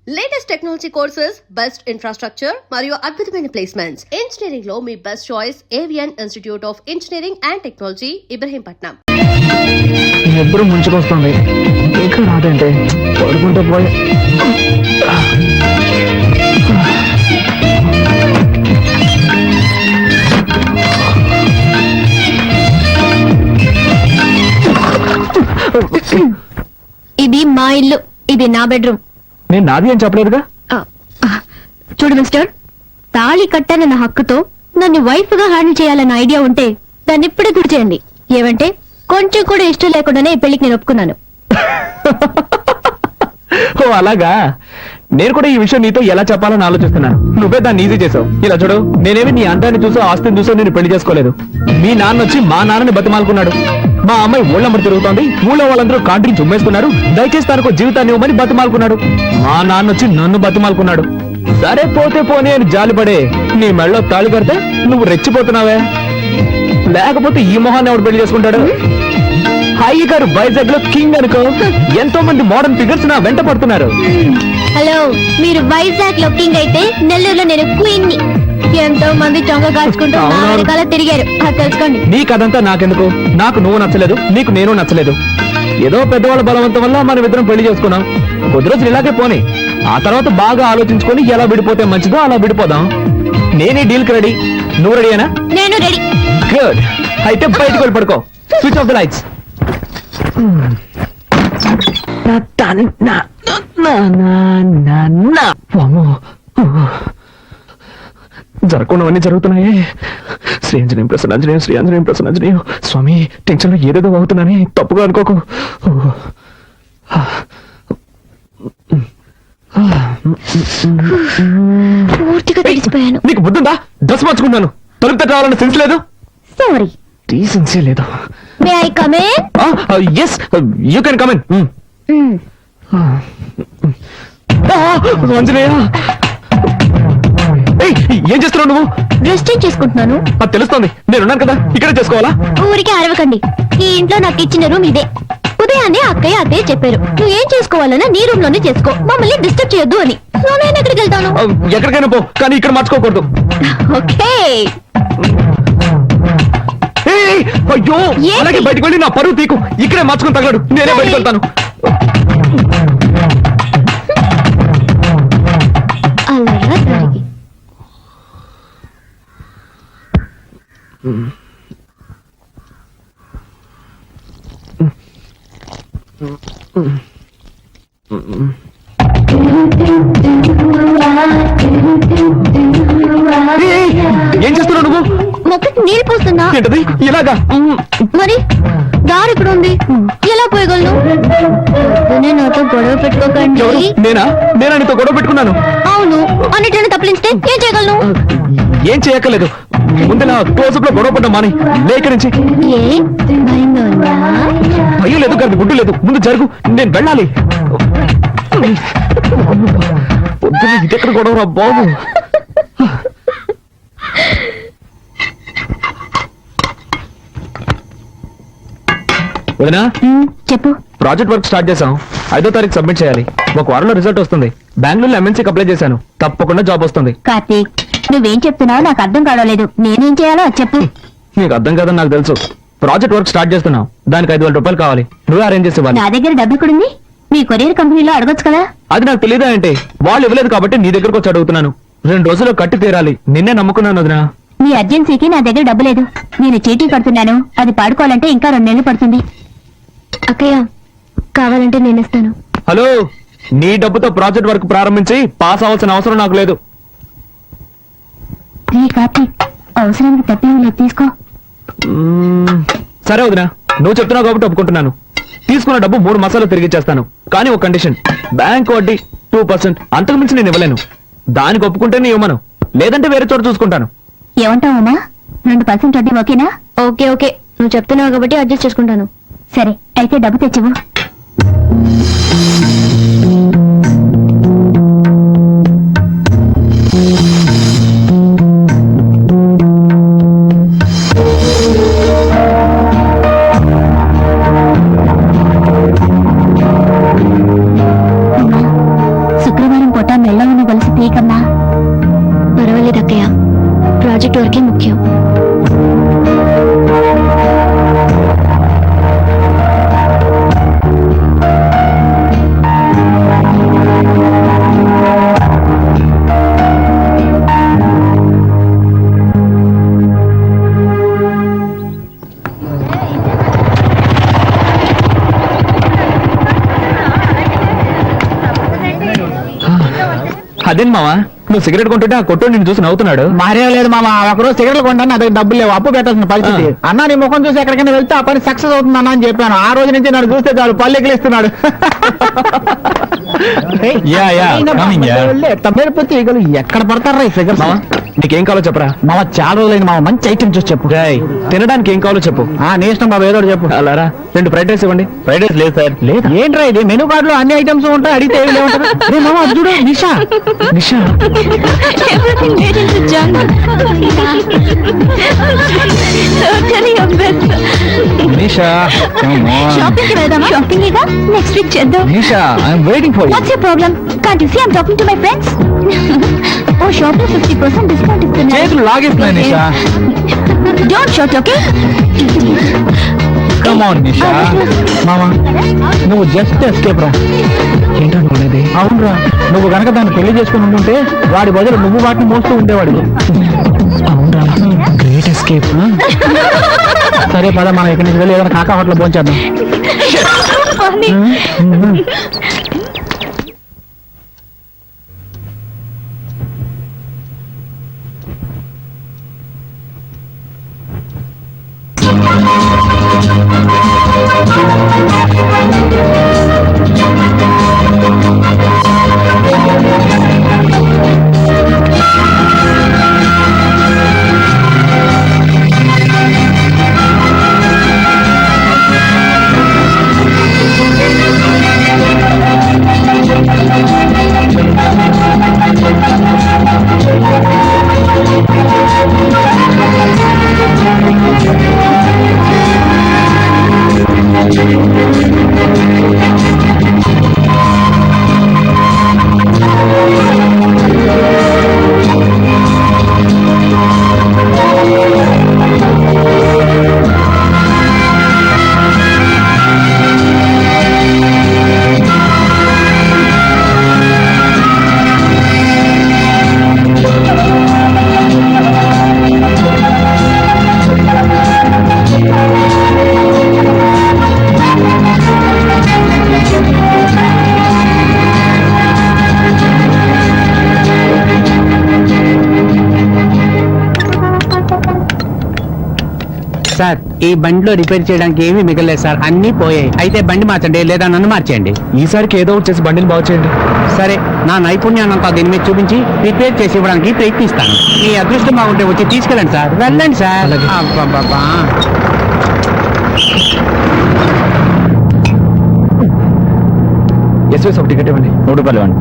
Latest technology courses, best infrastructure మరియు అద్భుతమైన placements. Engineering లో మీ best choice Avian institute of engineering and technology, Ibrahimpatnam. ఎప్పుడు ముంచుకొస్తుంది, ఇంకా రాదంటే పడుకుంటూ పోయి. ఇది మా ఇల్లు, ఇది నా బెడ్రూమ్. నేను నాది అని చెప్పలేదుగా. చూడు మిస్టర్, తాళి కట్టానన్న హక్కుతో నన్ను వైఫ్ గా హ్యాండిల్ చేయాలన్న ఐడియా ఉంటే దాన్ని ఇప్పుడే గుర్తు చేయండి. ఏమంటే కొంచెం కూడా ఇష్టం లేకుండానే ఈ పెళ్లికి నేను ఒప్పుకున్నాను. ఓ అలాగా. నేను కూడా ఈ విషయం నీతో ఎలా చెప్పాలని ఆలోచిస్తున్నాను. నువ్వే దాన్ని ఈజీ చేసావు. ఇలా చూడు, నేనేమి నీ అందాన్ని చూసో ఆస్తిని చూసో నేను పెళ్లి చేసుకోలేదు. మీ నాన్న వచ్చి మా నాన్నని బతిమాలుకున్నాడు. మా అమ్మాయి ఊళ్ళమ్మడి తిరుగుతోంది, ఊళ్ళో వాళ్ళందరూ కాంట్రీ చుమ్మేస్తున్నారు, దయచేసి తనకు జీవితాన్ని ఇవ్వమని బతిమాలుకున్నాడు. మా నాన్న వచ్చి నన్ను బతిమాలుకున్నాడు. సరే పోతే పోనీ అని జాలిపడే నీ మెళ్ళో తాళి కడితే నువ్వు రెచ్చిపోతున్నావే. లేకపోతే ఈ మొహాన్ని ఎవడు పెళ్లి చేసుకుంటాడు? హాయి గారు వైజాగ్ లో కింగ్ అనుకో. ఎంతో మంది మోడర్న్ ఫిగర్స్ నా వెంట పడుతున్నారు. హలో, మీరు వైజాగ్ లో కింగ్ అయితే నెల్లూరులో నేను క్వీన్ ని. ఎంతో మంది చొంగ కాల్చుకుంటూ నా వెనకాల తిరిగారు, అది తెలుసుకోండి. నీ కథంతా నాకెందుకు? నాకు నువ్వు నచ్చలేదు, నీకు నేను నచ్చలేదు. ఏదో పెద్దవాళ్ళ బలవంతం వల్ల మనం ఇద్దరం పెళ్లి చేసుకున్నాం. కొద్ది రోజులు ఇలాగే పోనీ, ఆ తర్వాత బాగా ఆలోచించుకొని ఎలా విడిపోతే మంచిదో అలా విడిపోదాం. నేనే డీల్ కి రెడీ. నువ్వు రెడీనా? నేను రెడీ. గుడ్. అయితే బయటకు వెళ్ళి పడుకో. Switch off the lights. జరగకుండావన్నీ జరుగుతున్నాయే. శ్రీ ఆంజనేయం ప్రసన్నాంజనేయం, శ్రీ ఆంజనేయం ప్రసన్నాంజనేయం. స్వామి, టెన్షన్ లో ఏదేదో అవుతున్నానే, తప్పుగా అనుకోకు. పూర్తిగా తెలిసిపోయాను. నీకు బుద్ధుందా? డ్రెస్ మార్చుకున్నాను, తలుపు తట్టాలన్న సెన్స్ లేదు. సారీ, డీసెన్సీ లేదు. May I come in? Yes, you can come in. Anjaneya, ఏం చేస్తున్నావు నువ్వు? డ్రెస్ చేంజ్ చేసుకుంటున్నాను. అది తెలుస్తోంది, నేనున్నాను కదా, ఇక్కడే చేసుకోవాలా? ఊరికే అరవకండి. ఈ ఇంట్లో నాకు ఇచ్చిన రూమ్ ఇదే. ఉదయాన్నే అత్తయ్య చెప్పారు, నువ్వు ఏం చేసుకోవాలన్నా నీ రూమ్ లోనే చేసుకో, మమ్మల్ని డిస్టర్బ్ చేయొద్దు అని. నేను ఎక్కడికి వెళ్తాను? ఎక్కడికైనా పో, కానీ ఇక్కడ మార్చుకోకూడదు. ఓకే. అయ్యో, అలాగే బయటకు వెళ్ళి నా పరువు తీకు. ఇక్కడే మార్చుకుని తగలడు, నేనే బయటకు వెళ్తాను. అలా జరిగి ఏం చేస్తున్నావు నువ్వు? మొక్కకి నీళ్ళు పోస్తున్నా. ఏంటది ఇలాగా? మరి దారి ఇక్కడ ఉంది, ఎలా పోయగలను? నాతో గొడవ పెట్టుకోకండి. నేనా నీతో గొడవ పెట్టుకున్నాను? అవును, అన్నిటిని తప్పించితే ఏం చేయగలను? ఏం చేయక్కర్లేదు. ముందు నా క్లోజప్ లో గొడవ పడ్డా మాని. లేక నుంచి భయం లేదు కానీ గుడ్డు లేదు. ముందు జరుగు, నేను వెళ్ళాలి. పొద్దున్న ఇదెక్కడ గొడవ రా బాబు. వదినా, చెప్పు. ప్రాజెక్ట్ వర్క్ స్టార్ట్ చేసాం. 5వ తారీఖు సబ్మిట్ చేయాలి. ఒక వారంలో రిజల్ట్ వస్తుంది. బెంగళూరులో ఎంఎన్సీకి అప్లై చేశాను, తప్పకుండా జాబ్ వస్తుంది. కార్తీక్, నువ్వేం చెప్తున్నావు నాకు అర్థం కావలేదు. నేనేం చేయాలో చెప్పు. నీకు అర్థం కాదని నాకు తెలుసు. ప్రాజెక్ట్ వర్క్ స్టార్ట్ చేస్తున్నావు, దానికి 5,000 రూపాయలు కావాలి. నువ్వే అరేంజ్ చేసి ఇవ్వాలి. నా దగ్గర డబ్బు ఎక్కడుంది? నీ కొరియర్ కంపెనీలో అడగొచ్చు కదా. అది నాకు తెలియదా అంటే? వాళ్ళు ఇవ్వలేదు కాబట్టి నీ దగ్గరకు వచ్చి అడుగుతున్నాను. 2 రోజుల్లో కట్టి తీరాలి. నిన్నే నమ్ముకున్నాను వదినా. నీ అర్జెన్సీకి నా దగ్గర డబ్బు లేదు. నేను చీటీ కడుతున్నాను, అది పాడుకోవాలంటే ఇంకా 2 నెలలు పడుతుంది. అక్కయ్య, కావాలంటే నేను ఇస్తాను. హలో, నీ డబ్బుతో ప్రాజెక్ట్ వర్క్ ప్రారంభించి పాస్ అవ్వాల్సిన అవసరం నాకు లేదు. కార్తీక్, అవసరానికి తప్పేం లేదు, తీసుకో. సరే వదినా, నువ్వు చెప్తున్నావు కాబట్టి ఒప్పుకుంటున్నాను. తీసుకున్న డబ్బు 3 మాసాలు తిరిగి ఇచ్చేస్తాను. కానీ ఒక కండిషన్, బ్యాంక్ వడ్డీ 2%, అంతకు మించి నేను ఇవ్వలేను. దానికి ఒప్పుకుంటేనే ఇవ్వమను, లేదంటే వేరే చోట చూసుకుంటాను. ఏమంటావమ్మా? 2% వడ్డీ ఓకేనా? ఓకే ఓకే, నువ్వు చెప్తున్నావు కాబట్టి అడ్జస్ట్ చేసుకుంటాను. సరే, అయితే డబ్బు తెచ్చివు. కొట్ట మెల్ల ఉన్న కలిసి తీకమ్మా. పర్వాలేదు అక్కయ్య, ప్రాజెక్ట్ వరకే ముఖ్యం. అదేంటి మావా, నువ్వు సిగరెట్ కొంటుంటే ఆ కొట్టు నిన్ను చూసి నవ్వుతున్నాడు. మరే లేదు మామ, ఒకరోజు సిగరెట్లు కొంటాను, నా దగ్గర డబ్బులు లేవు, అప్పు పెట్టాల్సిన పరిస్థితి. అన్నా నీ ముఖం చూసి ఎక్కడికైనా వెళ్తే ఆ పని సక్సెస్ అవుతుంది అన్న అని చెప్పాను. ఆ రోజు నుంచి నన్ను చూస్తే చాలు పళ్ళు ఎగిలిస్తున్నాడు. తమ్మేడిపోతే ఈగలు ఎక్కడ పడతారా ఈ ఫిగర్స్? మావా నీకేం కావాలో చెప్పరా. మామ చాలా రోజులైంది మామ, మంచి ఐటమ్ చూసి చెప్పు. తినడానికి ఏం కావాలో చెప్పు. నీ ఇష్టం బాబు, ఏదో ఒకటి చెప్పు. అలారా 2 ఫ్రైడ్ రైస్ ఇవ్వండి. ఫ్రైడ్ రైస్ లేదు సార్. లేదు ఏంట్రా ఇది, మెనూ కార్డు లో అన్ని ఐటమ్స్ ఉంటాయి, అడిగితే ఏమి లేవు. మామ అది చూడు, నిషా. నిషా Everything made into jungle. Totally your best. Nisha Shopping కి వెళ్దామా? Shopping ఏగా నెక్స్ట్ వీక్ చేద్దాం. Nisha I'm waiting for you. What's your problem? Can't you see I'm talking to my friends? Oh, shop లో 50% discount ఇస్తున్నారు. చేతులు లాగేస్తున్నాయి Nisha. Don't shout, okay? Come on Nisha. మామ నువ్వు జస్ట్ ఎస్కేప్ రా. ఏంటనుకునేది? అవునరా, నువ్వు గనక దాన్ని పెళ్లి చేసుకుని ఉంటుంటే వాడి బదులు నువ్వు వాటిని మోస్తూ ఉండేవాడు. అవునరా, గ్రేట్ ఎస్కేప్. సరే పద, మనం ఇక్కడి నుంచి వెళ్ళి ఏదైనా కాకా హోటల్ భోంచేద్దాం. Funny. సార్ ఈ బండిలో రిపేర్ చేయడానికి ఏమీ మిగలేదు సార్, అన్ని పోయాయి. అయితే బండి మార్చండి, లేదా నన్ను మార్చేయండి. ఈసారికి ఏదో ఒకటి చేసి బండిని బాగు చేయండి. సరే, నా నైపుణ్యాన్నంతా దీని మీద చూపించి రిపేర్ చేసి ఇవ్వడానికి ప్రయత్నిస్తాను. మీ అదృష్టం బాగుంటే వచ్చి తీసుకెళ్ళండి సార్. వెళ్ళండి సార్. అలాగే. అబ్బబ్బబ్బా. ఎస్ఎస్ ఒక టికెట్ ఇవ్వండి. 3 రూపాయలు ఇవ్వండి.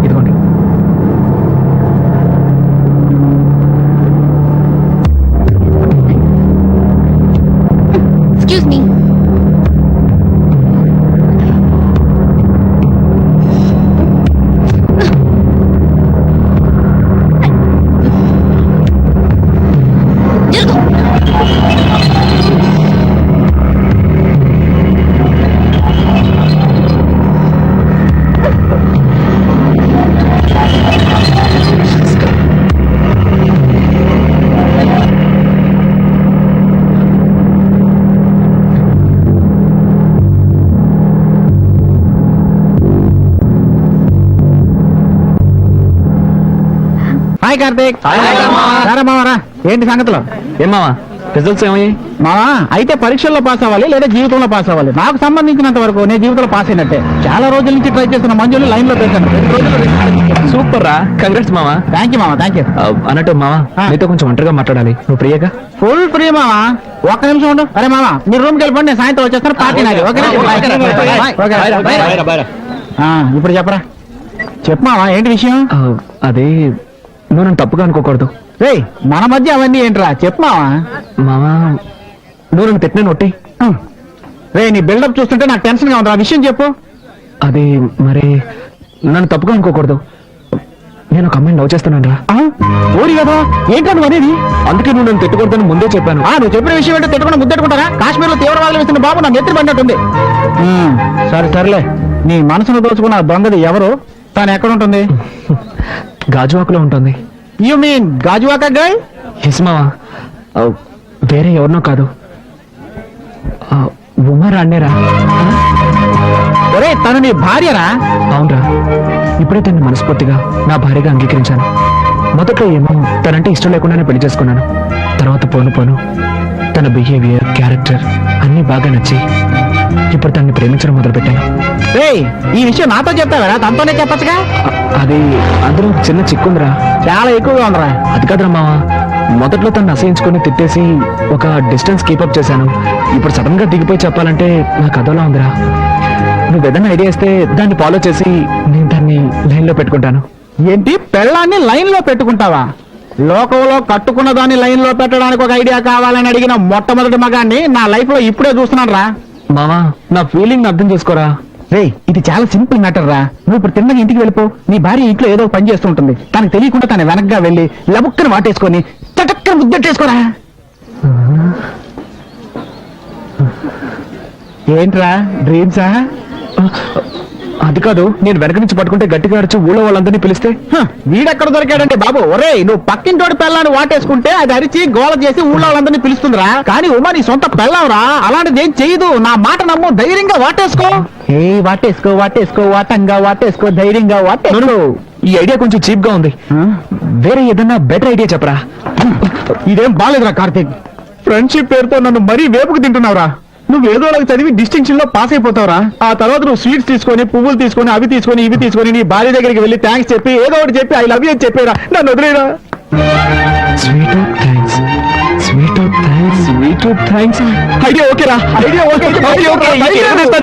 ఇదిగోండి. Excuse me. Hi Karthik. Hi సరే మామరా, ఏంటి సంగతులు? ఏం మావా రిజల్ట్స్ ఏమయ్యాయి? మావా అయితే పరీక్షల్లో పాస్ అవ్వాలి, లేదా జీవితంలో పాస్ అవ్వాలి. నాకు సంబంధించినంత వరకు నేను జీవితంలో పాస్ అయినట్టే. చాలా రోజుల నుంచి ట్రై చేస్తున్న మంజులు లైన్ లో పెట్టాను. 2 రోజులు. సూపర్ రా, కంగ్రాట్స్ మావా. థ్యాంక్ యూ మామ, థ్యాంక్ యూ. అన్నట్టు మావా నీతో కొంచెం ఒంటరిగా మాట్లాడాలి. నువ్వు ప్రియగా? ఫుల్ ఫ్రీ మామా. ఒక్క నిమిషం ఉండు. అరే మామ, మీరు రూమ్కి వెళ్ళిపోండి, నేను సాయంత్రం వచ్చేస్తాను. పార్టీ నాది. ఓకేనా? ఇప్పుడు చెప్పరా. చెప్పు మావా, ఏంటి విషయం? అదే నువ్వు నన్ను తప్పుగా అనుకోకూడదు. రేయ్, మన మధ్య అవన్నీ ఏంట్రా, చెప్పు మావా. మావా నువ్వు నన్ను తిట్టిన నొట్టి. రే, నీ బిల్డప్ చూస్తుంటే నాకు టెన్షన్ గా ఉంది. ఆ విషయం చెప్పు. అది మరి నన్ను తప్పుగా అనుకోకూడదు. నేను ఒక అమ్మాయిని లవ్ చేస్తాను రా. ఓరి కదా ఏంటో నువ్వు అనేది? అందుకే నువ్వు నన్ను తిట్టుకూడదని ముందే చెప్పాను. నువ్వు చెప్పిన విషయం ఏంటో తిట్టుకుని ముద్దెట్టుకుంటారా? కాశ్మీర్ లో తీవ్రవాదులు వేస్తున్న బాబు నా నెత్తిన పడినట్టుంది. సరే సర్లే, నీ మనసును దోచుకున్న ఆ దొంగది ఎవరు? తను ఎక్కడ ఉంటుంది? గాజువాకులో ఉంటుంది. You mean Gajuwaka girl? హిస్మావా, వేరే ఎవరినో కాదు, ఉమర్ అన్నేరా. ఒరే తను నీ భార్యరా? అవునరా, ఇప్పుడే తనని మనస్ఫూర్తిగా నా భార్యగా అంగీకరించాను. మొదట్లో ఏమో తనంటే ఇష్టం లేకుండానే పెళ్లి చేసుకున్నాను. తర్వాత పోను పోను తన బిహేవియర్, క్యారెక్టర్ అన్నీ బాగా నచ్చి ఇప్పుడు తనని ప్రేమించడం మొదలుపెట్టాను. ఈ విషయం నాతో చెప్తావా? తనతోనే చెప్పచ్చుగా. అది అందులో చిన్న చిక్కుందిరా. చాలా ఎక్కువగా ఉందిరా. అది కాదురా మావా, మొదట్లో తను అసహించుకొని తిట్టేసి ఒక డిస్టెన్స్ కీపప్ చేశాను. ఇప్పుడు సడన్ గా దిగిపోయి చెప్పాలంటే నాకు అదోలా ఉందిరా. నువ్వు ఏదైనా ఐడియా ఇస్తే దాన్ని ఫాలో చేసి నేను దాన్ని లైన్ లో పెట్టుకుంటాను. ఏంటి, పెళ్ళాన్ని లైన్ లో పెట్టుకుంటావా? లోకంలో కట్టుకున్న దాన్ని లైన్ లో పెట్టడానికి ఒక ఐడియా కావాలని అడిగిన మొట్టమొదటి మగాన్ని నా లైఫ్ లో ఇప్పుడే చూస్తున్నాను రా. మావా, నా ఫీలింగ్ అర్థం చేసుకోరా. ఇది చాలా సింపుల్ మ్యాటర్ రా. నువ్వు ఇప్పుడు తిన్నగా ఇంటికి వెళ్ళిపో. నీ భార్య ఇంట్లో ఏదో పని చేస్తుంటుంది. తనకు తెలియకుండా తన వెనక్గా వెళ్ళి లబుక్కని వాటేసుకొని చటక్కన ముద్దెట్టేసుకోరా. ఏంట్రా డ్రీమ్సా? అది కాదు, నేను వెనక నుంచి పట్టుకుంటే గట్టిగా అరిచి ఊళ్ళో వాళ్ళందరినీ పిలిస్తే. వీడెక్కడ దొరికాడంటే బాబు. ఒరే, నువ్వు పక్కింటోడి పెళ్ళాన్ని వాటేసుకుంటే అది అరిచి గోల చేసి ఊళ్ళో వాళ్ళందరినీ పిలుస్తుందిరా. కానీ ఉమా నీ సొంత పెళ్ళావురా, అలాంటిది ఏం చేయదు. నా మాట నమ్ము, ధైర్యంగా వాటేసుకో. వాటేసుకో వాటేసుకో, వాటంగా వాటేసుకో, ధైర్యంగా వాటేసుకో. ఈ ఐడియా కొంచెం చీప్ గా ఉంది. వేరే ఏదన్నా బెటర్ ఐడియా చెప్పరా. ఇదేం బాలేదురా కార్తీక్. ఫ్రెండ్షిప్ పేరుతో నన్ను మరీ వేపుకు తింటున్నావురా. నువ్వు ఏదో ఒకటి చదివి డిస్టింక్షన్ లో పాస్ అయిపోతావురా. ఆ తర్వాత నువ్వు స్వీట్స్ తీసుకొని, పువ్వులు తీసుకొని, అవి తీసుకొని, ఇవి తీసుకొని నీ భార్య దగ్గరికి వెళ్ళి థ్యాంక్స్ చెప్పి ఏదో ఒకటి చెప్పి ఐ లవ్ యూ అని చెప్పేరా. నన్ను వదిలేరా. Sweet thanks, sweet thanks, sweet thanks. Idea ఓకేరా, ఐడియా ఓకే.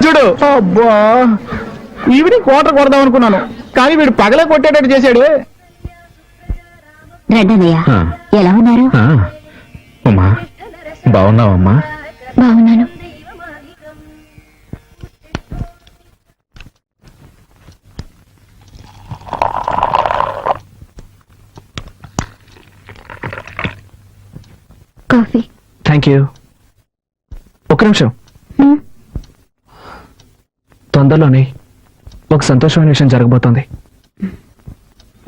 చూడు. అబ్బా, ఈవినింగ్ క్వార్టర్ కొడదాం అనుకున్నాను, కానీ వీడు పగలే కొట్టేటట్టు చేశాడు. రండన్నయ్య, ఎలా ఉన్నారు? అమ్మా, బాగున్నావమ్మా? బాగున్నాను. కాఫీ. Thank you. ఒక్క నిమిషం. తొందరలోనే ఒక సంతోషమైన విషయం జరగబోతోంది.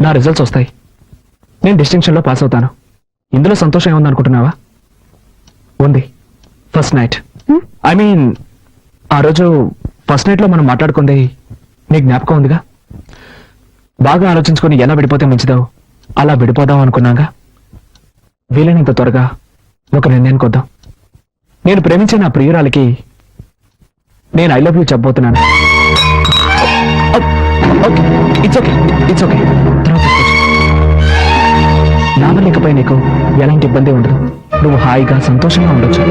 నా రిజల్ట్స్ వస్తాయి. నేను డిస్టింక్షన్ లో పాస్ అవుతాను. ఇందులో సంతోషం ఏముంది అనుకుంటున్నావా? ఉంది. ఫస్ట్ నైట్, ఐ మీన్ ఆ రోజు ఫస్ట్ నైట్ లో మనం మాట్లాడుకుంది నీ జ్ఞాపకం ఉందిగా? బాగా ఆలోచించుకొని ఎలా విడిపోతే మంచిదో అలా విడిపోదాం అనుకున్నాగా. వీలైనంత త్వరగా ఒక నిర్ణయానికి వద్దాం. నేను ప్రేమించే నా ప్రియురాలకి నేను ఐ లవ్ యూ చెప్పబోతున్నాను. It's okay, it's okay. నా వల్ల ఇకపై నీకు ఎలాంటి ఇబ్బంది ఉండదు. నువ్వు హాయిగా సంతోషంగా ఉండొచ్చు.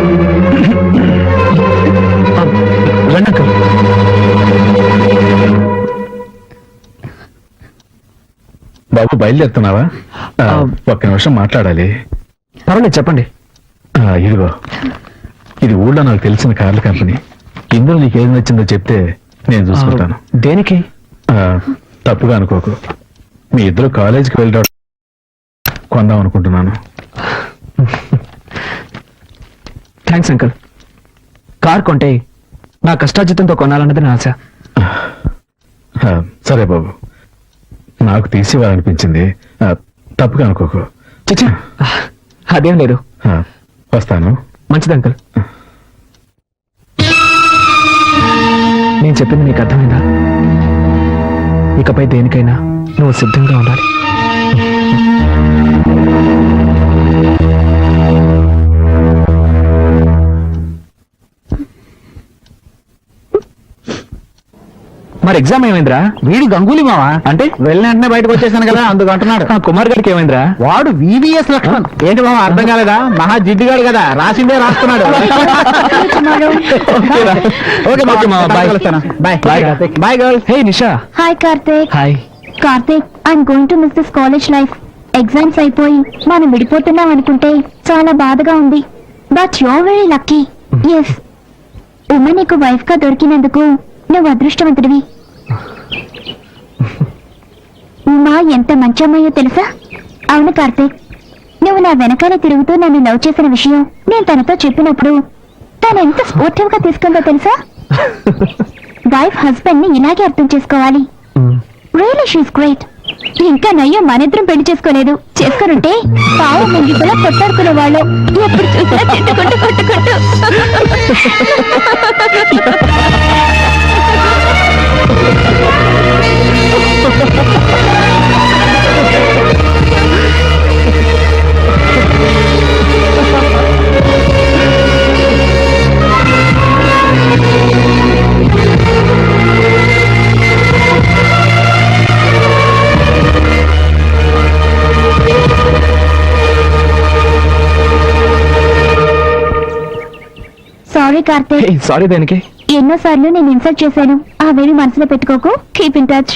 రండి. బాబు బయలుదేరుతున్నావా? ఒక్క నిమిషం మాట్లాడాలి. పర్వాలేదు, చెప్పండి. ఇదిగో, ఇది ఊళ్ళో నాకు తెలిసిన కార్ల కంపెనీ. ఇందులో నీకు ఏది నచ్చిందో చెప్తే నేను చూసుకుంటాను. దేనికి? తప్పుగా అనుకోకు. మీ ఇద్దరు కాలేజీకి వెళ్ళడం కొందాం అనుకుంటున్నాను. Thanks uncle. కార్ కొంటే నా కష్టార్జితంతో కొనాలన్నది నా ఆశ. సరే బాబు, నాకు తీసివ్వాలనిపించింది. తప్పుగా అనుకోకు. చిచ్చా, అదేం లేదు. వస్తాను. మంచిది అంకుల్. నేను చెప్పింది నీకు అర్థమైందా? ఇకపై దేనికైనా నువ్వు సిద్ధంగా ఉండాలి. మరి ఎగ్జామ్ ఏమైందిరా? వీడి గంగూలీ మావా. అంటే వెళ్ళిన వెంటనే బయటకు వచ్చేసాను కదా, అందుకు అంటున్నాడు. ఆ కుమార్ గారికి ఏమైందిరా? వాడు వివిఎస్ లక్ష్మణ్. ఏంటి మావా, అర్థం కాలేదా? మహా జిడ్డుగాడు కదా, రాసిందే రాస్తున్నాడు. Okay, మావా, bye. Bye Bye. Bye girls. Hey Nisha. Hi Karthik. Hi. Karthik, I'm going to miss this college life. Exams అయిపోయి మనం విడిపోతున్నాం అనుకుంటే చాలా బాధగా ఉంది. But you are very lucky. Yes, Uma నీకు వైఫ్ గా దొరికినందుకు నువ్వు అదృష్టవంతుడివి. ఉమా ఎంత మంచి అమ్మాయో తెలుసా? అవును కార్తీక్, నువ్వు నా వెనకాలే తిరుగుతూ నన్ను లవ్ చేసిన విషయం నేను తనతో చెప్పినప్పుడు తను ఎంత స్పోర్టివ్ గా తీసుకుందో తెలుసా? వైఫ్ హస్బెండ్ ని ఇలాగే అర్థం చేసుకోవాలి. Really she's great. ఇంకా నయ్యో మనిద్దరం పెళ్లి చేసుకోలేదు. చేసుకునుంటే పావు ముంగిపోలా కొట్టాడుకునే వాళ్ళు. ఎప్పుడు చూసినా తిట్టుకుంటూ కొట్టుకుంటూ. సారీ కార్తీక్, సారీ దేనికి? ఎన్నోసార్లు నేను ఇన్సల్ట్ చేశాను. ఆ వేవి మనసులో పెట్టుకోకు. Keep in touch.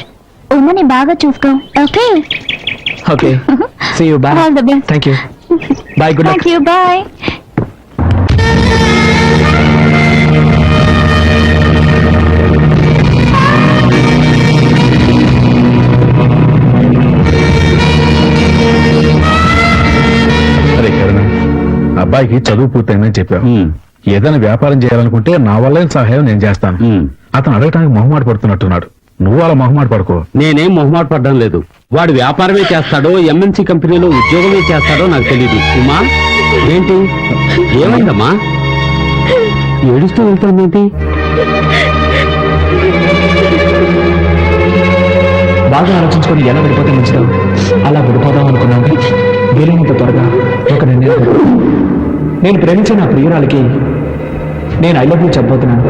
ఉమ్మని బాగా చూసుకో. Okay okay, see you, bye. All the best. Thank you, bye, good luck. Thank you, bye. అరే కరుణ, అబ్బాయికి చదువు పూర్తయిందని చెప్పావు. ఏదైనా వ్యాపారం చేయాలనుకుంటే నా వల్ల సహాయం నేను చేస్తాను. అతను అడగటానికి మొహమాట పడుతున్నట్టున్నాడు. నువ్వు అలా మొహమాట పడుకో. నేనేం మొహమాట పడ్డం లేదు. వాడు వ్యాపారమే చేస్తాడో ఎంఎన్సీ కంపెనీలో ఉద్యోగమే చేస్తాడో నాకు తెలియదు. ఉమా, ఏంటి ఏమైందమ్మా? ఏడుస్తూ వెళ్తామేంటి? బాగా ఆలోచించుకొని ఎలా విడిపోతే మంచిదో అలా విడిపోదాం అనుకున్నాను. వీలైనంత త్వరగా ఒక నిర్ణయం. నేను ప్రేమించిన నా ప్రియురాలకి నేను ఐ లవ్ యూ చెప్పబోతున్నాను.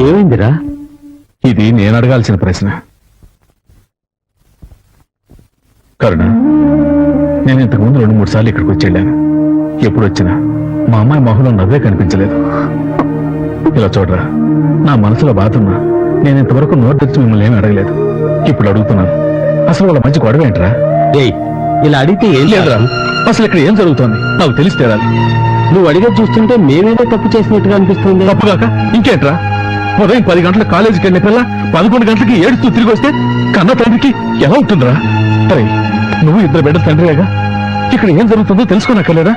ఏమైందిరా? ఇది నేను అడగాల్సిన ప్రశ్న. కరుణ, నేను ఇంతకుముందు 2-3 సార్లు ఇక్కడికి వచ్చి వెళ్ళాను. ఎప్పుడు వచ్చినా మా అమ్మాయి మొహంలో నవ్వే కనిపించలేదు. ఇలా చూడరా, నా మనసులో బాధ ఉన్నా నేను ఇంతవరకు నోరు తెరిచి మిమ్మల్ని ఏమీ అడగలేదు. ఇప్పుడు అడుగుతున్నాను, అసలు వాళ్ళ మంచి గొడవ ఏంట్రా? ఏయ్, ఇలా అడిగితే ఏం లేదురా, లేదురా. అసలు ఇక్కడ ఏం జరుగుతోంది నాకు తెలిసి తీరాలి. నువ్వు అడిగే చూస్తుంటే మేమేదో తప్పు చేసినట్టుగా అనిపిస్తుంది. తప్పుగాక ఇంకేంట్రా? ఉదయం 10 గంటలకు కాలేజీకి వెళ్ళే పిల్ల 11 గంటలకి ఏడుస్తూ తిరిగి వస్తే కన్న తండ్రికి ఎలా ఉంటుందిరా? అరే, నువ్వు 2 బిడ్డల తండ్రిగా ఇక్కడ ఏం జరుగుతుందో తెలుసుకోనక్కర్లేదా?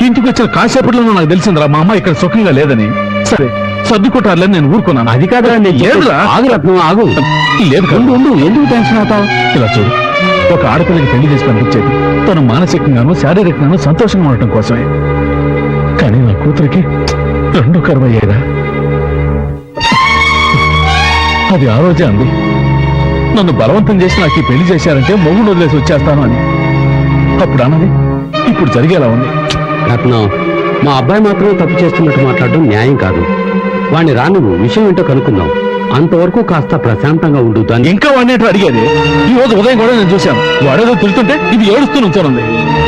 ఇంటికి వచ్చిన కాసేపట్లో నాకు తెలిసిందిరా మా అమ్మ ఇక్కడ సుఖంగా లేదని. సరే, సర్దుకుంటారులేని నేను ఊరుకున్నాను. అది కాదురా, నేను లేదురా. ఆగు రత్నం, ఆగు. లేదు కదా. ఉండు, ఎందుకు టెన్షన్ అవుతావు? ఇలా చూడు, ఒక ఆడపిల్లకి పెళ్లి చేసి పంపించేది తను మానసికంగాను శారీరకంగాను సంతోషంగా ఉండటం కోసమే. కానీ నా కూతురికి 2 కరువయ్యేదా? అది ఆ రోజే అంది, నన్ను బలవంతం చేసి నాకు ఈ పెళ్లి చేశారంటే మొగుడు వదిలేసి వచ్చేస్తాను అని. అప్పుడు అన్నది, ఇప్పుడు జరిగేలా ఉంది. రత్నం, మా అబ్బాయి మాత్రమే తప్పు చేస్తున్నట్టు మాట్లాడడం న్యాయం కాదు. వాణ్ణి నువ్వు విషయం ఏంటో కనుక్కుందాం. అంతవరకు కాస్త ప్రశాంతంగా ఉండు. దాన్ని ఇంకా వాడినేటో అడిగేది. ఈ రోజు ఉదయం కూడా నేను చూశాను, వాడేదో తిరుగుతుంటే ఇది ఏడుస్తూ నుంచోనుంది.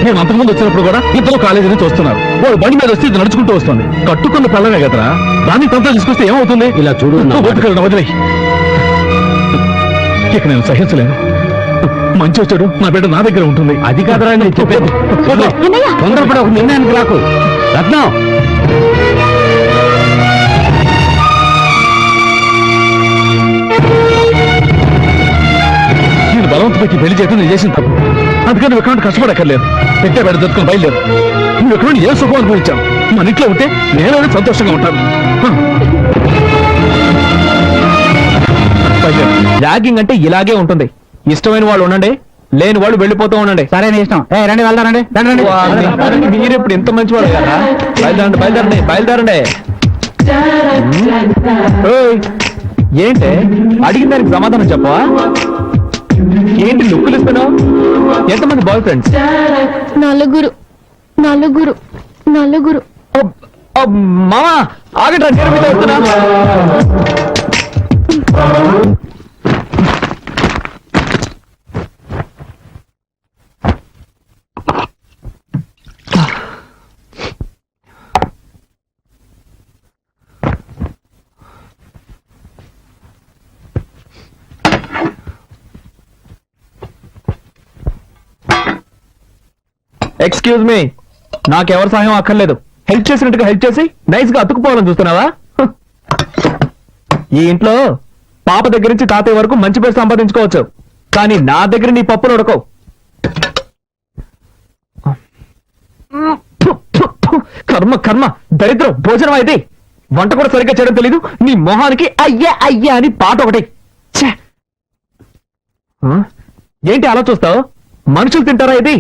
నేను అంతకుముందు వచ్చినప్పుడు కూడా ఇద్దరు కాలేజీ నుంచి వస్తున్నారు. వాడు బండి మీద వస్తే ఇది నడుచుకుంటూ వస్తుంది. కట్టుకున్న పిల్లమే కదరా, దాన్ని తంతా తీసుకొస్తే ఏమవుతుంది? ఇలా చూడు, వదిలే. ఇక నేను సహించలేను. మంచి వచ్చాడు, నా బిడ్డ నా దగ్గర ఉంటుంది. అది కాదురా నేను చెప్పేది. తొందరపడి ఒక నిర్ణయానికి రాకు. రత్నం, నేను బలవంతపైకి పెళ్లి చేయడం నేను చేసిన తప్పు. అందుకని నువ్వు ఎక్కడ కష్టపడక్కర్లేదు. పెట్టే బెడ దొరుకుని బయలుదేరు. నువ్వు ఎక్కడ ఏ సుఖం అనుభవించావు. మన ఇంట్లో ఉంటే నేనైనా సంతోషంగా ఉంటాను. ర్యాగింగ్ అంటే ఇలాగే ఉంటుంది. ఇష్టమైన వాళ్ళు ఉండండి, లేని వాళ్ళు వెళ్ళిపోతూ ఉండండి. సరే, నీ ఇష్టం. రండి, వెళ్దారండి. మీరు ఇప్పుడు ఇంత మంచి వాళ్ళు కదా. బయలుదేరండి, బయలుదేరండి. ఓయ్, ఏంటి అడిగిన దానికి సమాధానం చెప్పవా? ఏంటి లుక్కులు ఇస్తున్నావు? ఎంతమంది బాయ్ ఫ్రెండ్స్? నలుగురు. మామా ఆగండి, నేను మీతో వస్తున్నా. ఎక్స్క్యూజ్ మీ, నాకెవరి సహాయం అక్కర్లేదు. హెల్ప్ చేసినట్టుగా హెల్ప్ చేసి నైస్ గా అతుకుపోవాలని చూస్తున్నావా? ఈ ఇంట్లో పాప దగ్గర నుంచి తాతయ్య వరకు మంచి పేరు సంపాదించుకోవచ్చు, కానీ నా దగ్గర నీ పప్పులు ఉడకవు. కర్మ కర్మ దరిద్రం. భోజనం అయితే వంట కూడా సరిగ్గా చేయడం తెలీదు. నీ మొహానికి అయ్యా అయ్యా అని పాట ఒకటి. ఛే! ఆ? ఏంటి అలా చూస్తావు? మనుషులు తింటారా ఇది?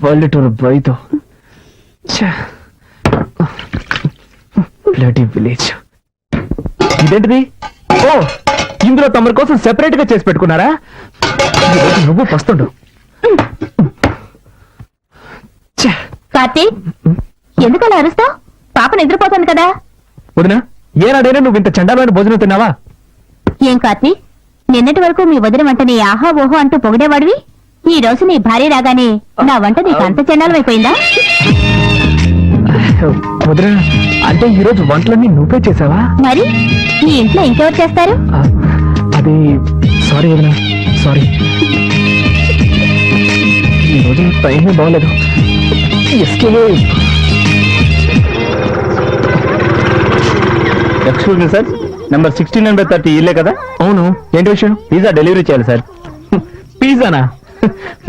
పల్లెటూరు బయట విలేజ్. ఇదేంటిది? ఓ, ఇందులో తమరి కోసం సెపరేట్ గా చేసి పెట్టుకున్నారా? ఈరోజు నువ్వు పస్తుండు. కార్తీక్, ఎందుకు అలా అరుస్తావు? పాప నిద్రపోతుంది కదా. వదినా, ఏనాడైనా నువ్వు ఇంత చండాలమైన భోజనం తిన్నావా? ఏం కార్తీక్, నిన్నటి వరకు మీ వదిన వంటని ఆహా ఓహో అంటూ పొగిడేవాడివి. ఈ రోజు నీ భార్య రాగానే నా వంట నీకు అంత చండాలమైపోయిందా? వదినా, అంటే ఈరోజు వంటలన్నీ నువ్వే చేసావా? మరి ఈ ఇంట్లో ఇంకెవరు చేస్తారు? అది సారీ వదినా, సారీ. ఈరోజు టైమే బాగలేదు. ఎక్స్క్యూజ్ మీ సార్, నెంబర్ 16/30 ఇల్లే కదా? అవును, ఏంటి విషయం? పిజ్జా డెలివరీ చేయాలి సార్. పిజ్జానా?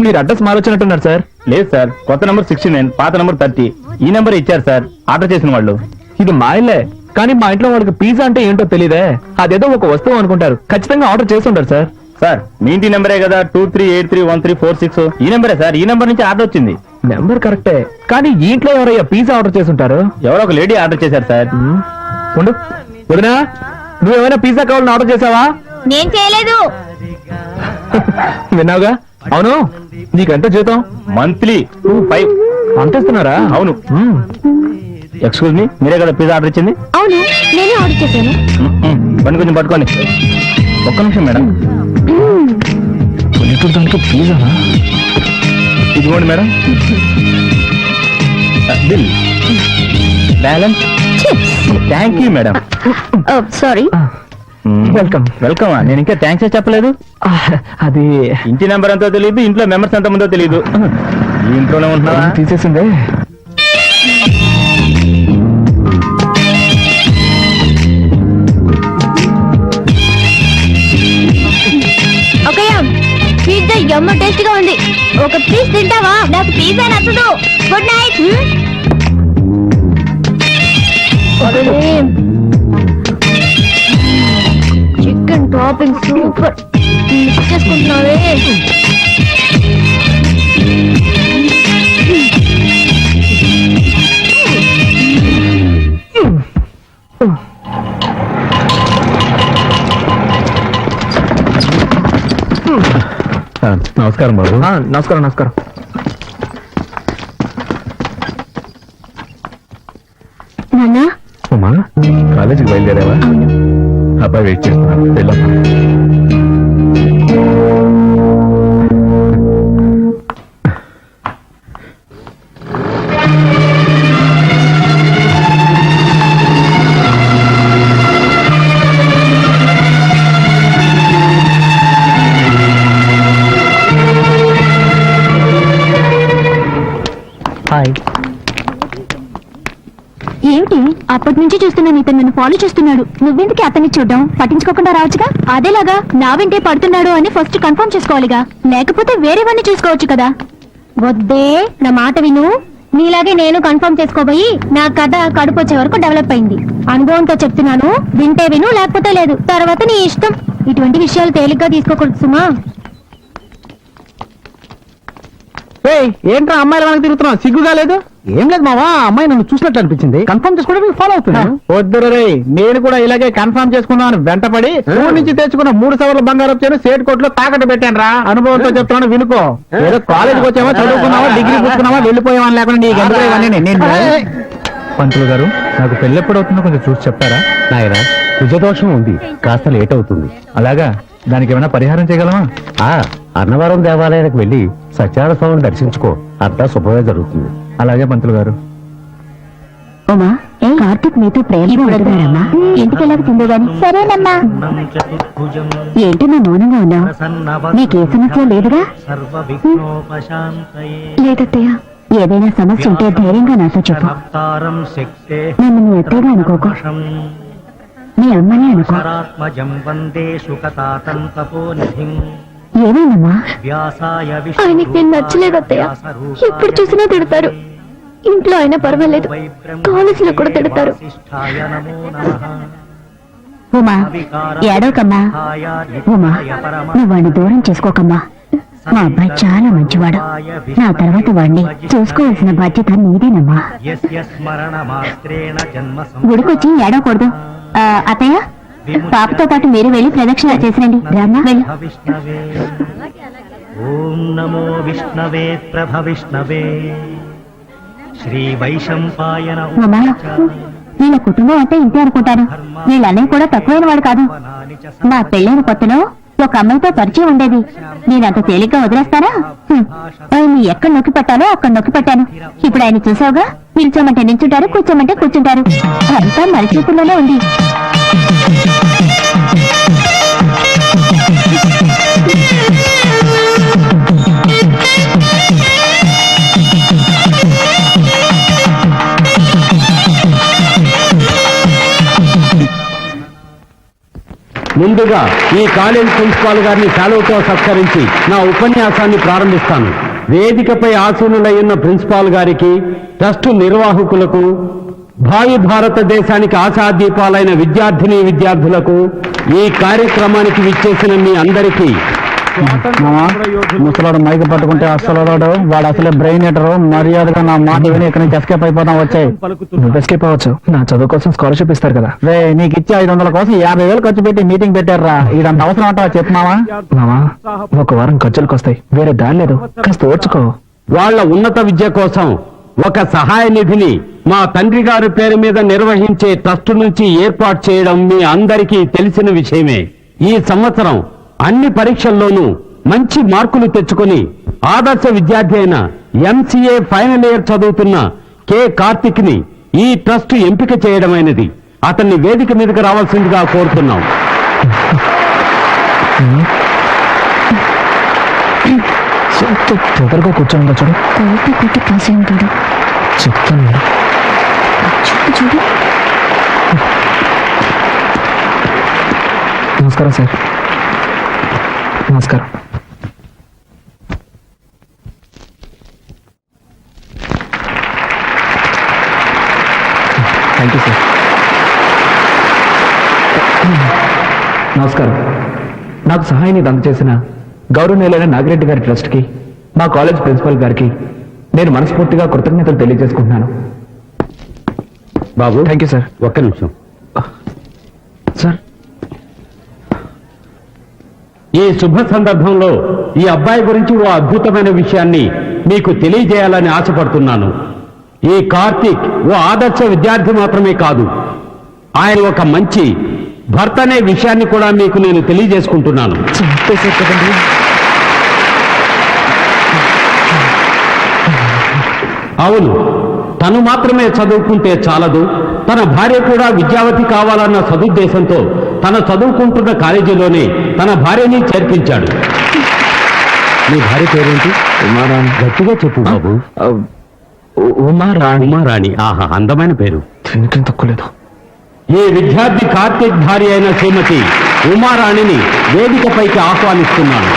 మీరు అడ్రస్ మారొచ్చినట్టున్నారు సార్. లేదు సార్, కొత్త నెంబర్ 69, పాత నెంబర్ 30. ఈ నెంబర్ ఇచ్చారు సార్ ఆర్డర్ చేసిన వాళ్ళు. ఇది మా ఇల్లే, కానీ మా ఇంట్లో వాళ్ళకి పిజ్జా అంటే ఏంటో తెలియదే. అదేదో ఒక వస్తువు అనుకుంటారు. ఖచ్చితంగా ఆర్డర్ చేసి ఉంటారు సార్. సార్ మీ ఇంటి నెంబరే కదా 23831346. ఈ నెంబరే సార్, ఈ నెంబర్ నుంచి ఆర్డర్ వచ్చింది. నెంబర్ కరెక్టే, కానీ ఈ ఇంట్లో ఎవరయ్యా పిజ్జా ఆర్డర్ చేసి ఉంటారు? ఎవరో ఒక లేడీ ఆర్డర్ చేశారు సార్. ఉండు వదినా, నువ్వేమైనా పిజ్జా కావాలని ఆర్డర్ చేసావా? నేను చేయలేదు. విన్నావుగా? అవును, నీకెంత జీతం? మంత్లీ 25. అంతేస్తున్నారా? అవును. ఎక్స్క్యూజ్ మీ, మీరే కదా పిజ్జా ఆర్డర్ ఇచ్చింది? అవును, నేనే ఆర్డర్ చేశాను. బండి కొంచెం పట్టుకోండి. ఒక్క నిమిషం మేడం. దాంట్లో పిజ్జానా? ఇదిగోండి madam bill. Balance. Thank you madam. Sorry. Welcome. Welcome. నేను ఇంకా థ్యాంక్స్ చెప్పలేదు. అది ఇంటి నెంబర్ ఎంతో తెలియదు, ఇంట్లో మెంబర్స్ ఎంత మందో తెలియదు. ఈ ఇంట్లోనే ఉంటున్నావా? తీసేసిందే. పిజ్జా ఎమ్మ టేస్ట్ గా ఉంది. ఒక పీస్ తింటావా? నాకు పిజ్జా నచ్చదు. Good night. Chicken topping super. Mix చేసుకుంటున్నావే. నమస్కారం బాబు. నమస్కారం. నమస్కారం. నాన్నా, ఉమా, కాలేజీకి బయలుదేరావా? అబ్బాయి వెయిట్ చేస్తున్నాను, వెళ్ళమ్మా. హాయ్. ఏమిటి అప్పటి నుంచి చూస్తున్నాను, ఇతను నన్ను ఫాలో చేస్తున్నాడు. నువ్వెందుకు అతన్ని చూడడం? పట్టించుకోకుండా రావచ్చుగా. అదేలాగా నా వెంటే పడుతున్నాడు అని ఫస్ట్ కన్ఫర్మ్ చేసుకోవాలిగా, లేకపోతే వేరే వాడిని చూసుకోవచ్చు కదా. వద్దే, నా మాట విను. నీలాగే నేను కన్ఫర్మ్ చేసుకోబోయి నా కథ కడుపు వచ్చే వరకు డెవలప్ అయింది. అనుభవంతో చెప్తున్నాను, వింటే విను, లేకపోతే లేదు. తర్వాత నీ ఇష్టం. ఇటువంటి విషయాలు తేలిగ్గా తీసుకోకూడదు సుమా. ఏంట్రా అమ్మాయిల వెనక తిరుగుతున్నావు? సిగ్గుగా లేదు? ఏం లేదు మావా, అమ్మాయి నన్ను చూసినట్టు అనిపించింది. కన్ఫర్మ్ చేసుకోవడానికి ఫాలో అవుతున్నాను. వద్దురు రే, నేను కూడా ఇలాగే కన్ఫర్మ్ చేసుకున్నాను. వెంటపడి ఊరి నుంచి తెచ్చుకున్న 3 సవర్ల బంగారం చేను సేట్ కోట్లో తాకట్టు పెట్టాను రా. అనుభవంతో చెప్తున్నాను, వినుకో. ఏదో కాలేజీకి వచ్చావా, చదువుకున్నావా, డిగ్రీ పుచ్చుకున్నావా, వెళ్ళిపోయావా లేకుండా నీకు ఎందుకు ఇవన్నీ? నేను పంతులు గారు, నాకు పెళ్ళి ఎప్పుడు అవుతుందో కొంచెం చూసి చెప్తారా? నాయనా, కుజదోషం ఉంది, కాస్త లేట్ అవుతుంది. అలాగా? దానికి ఏమైనా పరిహారం చేయగలమా? అన్నవరం దేవాలయానికి వెళ్ళి సత్యనారాయణ స్వామిని దర్శించుకో, అంతా శుభమే జరుగుతుంది. అలాగే పంతులు గారు. ఉమా, కార్తీక్ మీతో ప్రేమగా ఇంటికి వెళ్ళక తిందో గాని. సరేనమ్మా. ఏంటన్నా మౌనంగా ఉన్నావు? నీకే సమస్య లేదుగా? లేదత్తయ్య, ఏదైనా సమస్య ఉంటే ధైర్యంగా నాతో చెప్పు. నన్ను నీ ఎత్తగా అనుకోకు, నీ అమ్మని అనుకో. ఏమైందమ్మా? ఆయనకి నేను నచ్చలేదు అత్తయ్య. ఎప్పుడు చూసినా తిడతారు. ఇంట్లో అయినా పర్వాలేదు, కాలేజీలో కూడా తిడతారు. ఉమా, ఏడవకమ్మా. ఉమా, నువ్వు వాడిని దూరం చేసుకోకమ్మా. మా అబ్బాయి చాలా మంచివాడు. నా తర్వాత వాడిని చూసుకోవాల్సిన బాధ్యత నీదేనమ్మా. గుడికొచ్చి ఏడవకూడదు. అత్తయ్య, పాపతో పాటు మీరు వెళ్ళి ప్రదక్షిణ చేసిరండి. రామ్మా, వెళ్ళు. ఓం నమో విష్ణవే ప్రభవిష్ణవే శ్రీ వైశంపాయన. అమ్మా, వీళ్ళ కుటుంబం అంటే ఇంతే అనుకుంటాను. వీళ్ళ అన్నయ్య కూడా తక్కువైన వాడు కాదు. నా పెళ్ళైన కొత్తలో ఒక అమ్మాయితో పరిచయం ఉండేది. నేనంత తేలిగ్గా వదిలేస్తానా? ఆయన్ని ఎక్కడ నొక్కి పెట్టాలో అక్కడ నొక్కి పెట్టాను. ఇప్పుడు ఆయన చూసావుగా, నిల్చోమంటే నిల్చుంటారు, కూర్చోమంటే కూర్చుంటారు. అంతా మన చేతుల్లోనే ఉంది. ముందుగా ఈ కాలేజ్ ప్రిన్సిపాల్ గారిని సెలవుతో సత్కరించి నా ఉపన్యాసాన్ని ప్రారంభిస్తాను. వేదికపై ఆసీనులై ఉన్న ప్రిన్సిపాల్ గారికి, ట్రస్టు నిర్వాహకులకు, భావి భారతదేశానికి ఆశాదీపాలైన విద్యార్థులకు, ఈ కార్యక్రమానికి విచ్చేసిన మీ అందరికీ ముసలాడు మైకి పట్టుకుంటే అసలు వాడు అసలే బ్రెయిన్ ఎటరు. మర్యాదగా నా మాట విని ఇక్కడి నుంచి ఎస్కేప్ అయిపోతాం. వచ్చాయి. నువ్వు ఎస్కేప్ అవ్వచ్చు. నా చదువు కోసం స్కాలర్షిప్ ఇస్తారు కదా. రే, నీకు ఇచ్చే 500 కోసం 50,000 ఖర్చు పెట్టి మీటింగ్ పెట్టారా? ఇదంత అవసరం అంటావా? చెప్తున్నావా? మామా, ఒక వారం ఖర్చులకు వస్తాయి, వేరే దారి లేదు. కాస్త ఓర్చుకో. వాళ్ళ ఉన్నత విద్య కోసం ఒక సహాయ నిధిని మా తండ్రి గారి పేరు మీద నిర్వహించే ట్రస్ట్ నుంచి ఏర్పాటు చేయడం మీ అందరికీ తెలిసిన విషయమే. ఈ సంవత్సరం అన్ని పరీక్షల్లోనూ మంచి మార్కులు తెచ్చుకొని ఆదర్శ విద్యార్థి అయిన MCA ఫైనల్ ఇయర్ చదువుతున్న K. కార్తిక్ ని ఈ ట్రస్ట్ ఎంపిక చేయడమైనది. అతన్ని వేదిక మీదకి రావాల్సిందిగా కోరుతున్నాం. తొందరగా కూర్చోండి. చూడు, కోటి కొట్టి కాసే ఉంటాడు. చెప్తాను. చూడు. నమస్కారం సార్. నమస్కారం. Thank you sir. నమస్కారం. నాకు సహాయం అందజేసిన గౌరవనీయులైన నాగిరెడ్డి గారి ట్రస్ట్కి, మా కాలేజ్ ప్రిన్సిపల్ గారికి నేను మనస్ఫూర్తిగా కృతజ్ఞతలు తెలియజేసుకుంటున్నాను. బాబు, థ్యాంక్ యూ సార్. ఒక్క నిమిషం సార్. ఈ శుభ సందర్భంలో ఈ అబ్బాయి గురించి ఓ అద్భుతమైన విషయాన్ని మీకు తెలియజేయాలని ఆశపడుతున్నాను. ఈ కార్తీక్ ఓ ఆదర్శ విద్యార్థి మాత్రమే కాదు, ఆయన ఒక మంచి భర్త అనే విషయాన్ని కూడా మీకు నేను తెలియజేసుకుంటున్నాను. అవును, తను మాత్రమే చదువుకుంటే చాలదు, తన భార్య కూడా విద్యావతి కావాలన్న సదుద్దేశంతో తన చదువుకుంటున్న కాలేజీలోనే తన భార్యని చేర్పించాడు. మీ భార్య పేరేంటి? ఉమారాణి. గట్టిగా చెప్పు బాబు. ఉమారాణి. ఉమారాణి. ఆహా, అందమైన పేరు. దీనికేం తక్కువ లేదు. ఈ విద్యార్థి కార్తీక్ భార్య అయిన శ్రీమతి ఉమారాణిని వేదికపైకి ఆహ్వానిస్తున్నాను.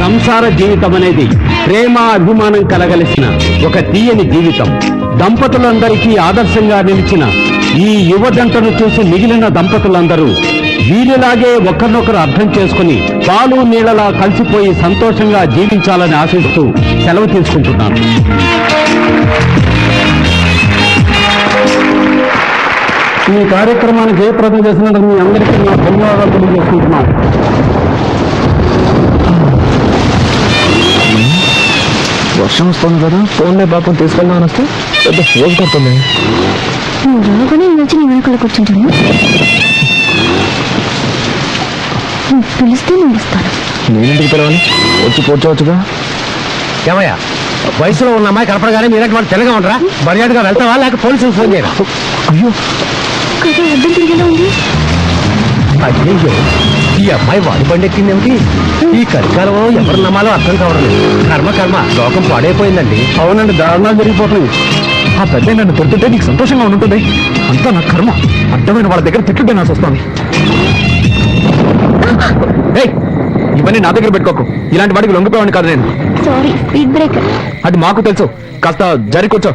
సంసార జీవితం అనేది ప్రేమ అభిమానం కలగలిసిన ఒక తీయని జీవితం. దంపతులందరికీ ఆదర్శంగా నిలిచిన ఈ యువ జంటను చూసి మిగిలిన దంపతులందరూ వీరిలాగే ఒకరినొకరు అర్థం చేసుకుని పాలు నీళ్లలా కలిసిపోయి సంతోషంగా జీవించాలని ఆశిస్తూ సెలవు తీసుకుంటున్నాను. ఈ కార్యక్రమానికి జయప్రదం చేసినందుకు మీ అందరికీ నా ధన్యవాదాలు తెలియజేసుకుంటున్నాను. వర్షం వస్తుంది కదా, ఫోన్లే పాపం తీసుకెళ్దామని వస్తే పెద్ద ఫోన్ కొడుతుంది. నువ్వు రాగానే నేను వచ్చి నీ వెనకాల కూర్చుంటాను. నువ్వు పిలిస్తే నేను వస్తాను. నేనెందుకు పిలవాలి? వచ్చి కూర్చోవచ్చుగా. ఏమయ్యా, వయసులో ఉన్న అమ్మాయి కనపడగానే మీరంటే వాళ్ళు తెల్లగా ఉండరా? మర్యాదగా వెళ్తావా లేక పోలీసులు ఫోన్ చేయరా? అయ్యో కదా అర్థం తిరిగేలా ఉంది. అయ్యో, ఈ అమ్మాయి వాడి బండి ఎక్కిందేమిటి? ఈ కలికాలంలో ఎవరు నమ్మాలో అర్థం కావడం లేదు. కర్మ లోకం పాడైపోయిందండి. అవునండి, దారుణాలు జరిగిపోతుంది. ఆ పెద్ద నన్ను కొడుతుంటే నీకు సంతోషంగా ఉంటుంది. అంతా నా కర్మ. అడ్డమైన వాళ్ళ దగ్గర తిట్లుంటే నాకు వస్తుంది. ఏయ్, ఇవన్నీ నా దగ్గర పెట్టుకోకు. ఇలాంటి వాడికి లొంగిపోయాను కాదు నేను. Sorry, speed breaker. అది మాకు తెలుసు. కాస్త జరి కూర్చో.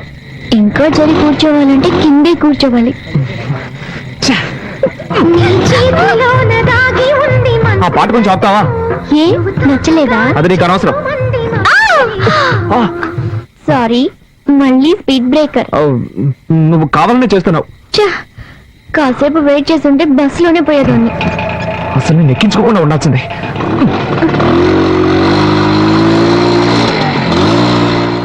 ఇంకా జరి కూర్చోవాలంటే కిందే కూర్చోవాలి. ఆ పాట కొంచెం ఆపుతావా? ఏ నచ్చలేదా? అది నీకు అనవసరం. సారీ, మళ్ళీ స్పీడ్ బ్రేకర్. నువ్వు కావాలనే చేస్తున్నావు. కాసేపు వెయిట్ చేస్తుంటే బస్సులోనే పోయేదాన్ని. అసలు నేను ఎక్కించుకోకుండా ఉండాల్సిందే.